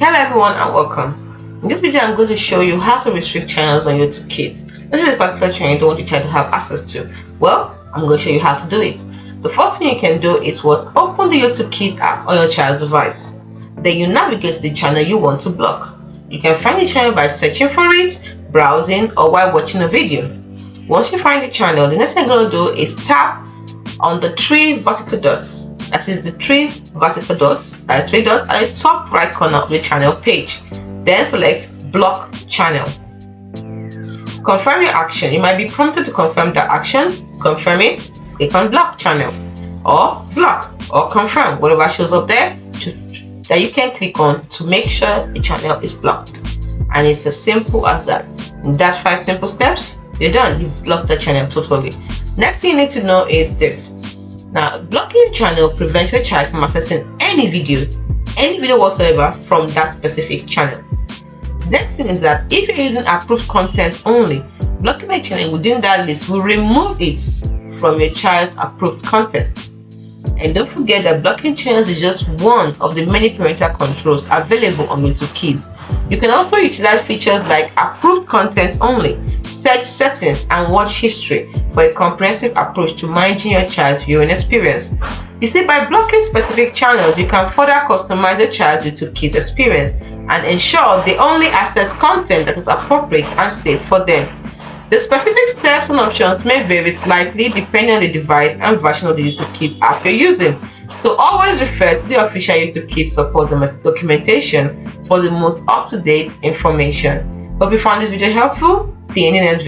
Hello everyone and welcome. In this video I'm going to show you how to restrict channels on YouTube Kids. This is a particular channel you don't want your child to have access to. Well, I'm going to show you how to do it. The first thing you can do is open the YouTube Kids app on your child's device. Then you navigate to the channel you want to block. You can find the channel by searching for it, browsing, or while watching a video. Once you find the channel, the next thing you're going to do is tap on the three vertical dots. That is the three vertical dots, that is 3 dots at the top right corner of the channel page. Then select block channel. Confirm your action. You might be prompted to confirm that action. Confirm it, click on block channel, or block, or confirm, whatever shows up there that you can click on to make sure the channel is blocked. And it's as simple as that. In that 5 simple steps, you're done. You've blocked the channel totally. Next thing you need to know is this. Now, blocking the channel prevents your child from accessing any video whatsoever from that specific channel. Next thing is that if you're using approved content only, blocking a channel within that list will remove it from your child's approved content. And don't forget that blocking channels is just one of the many parental controls available on YouTube Kids. You can also utilize features like approved content only, search settings, and watch history for a comprehensive approach to managing your child's viewing experience. You see, by blocking specific channels, you can further customize your child's YouTube Kids experience and ensure they only access content that is appropriate and safe for them. The specific steps and options may vary slightly depending on the device and version of the YouTube Kids app you're using. So always refer to the official YouTube Kids support documentation for the most up-to-date information. Hope you found this video helpful. See you in the next video.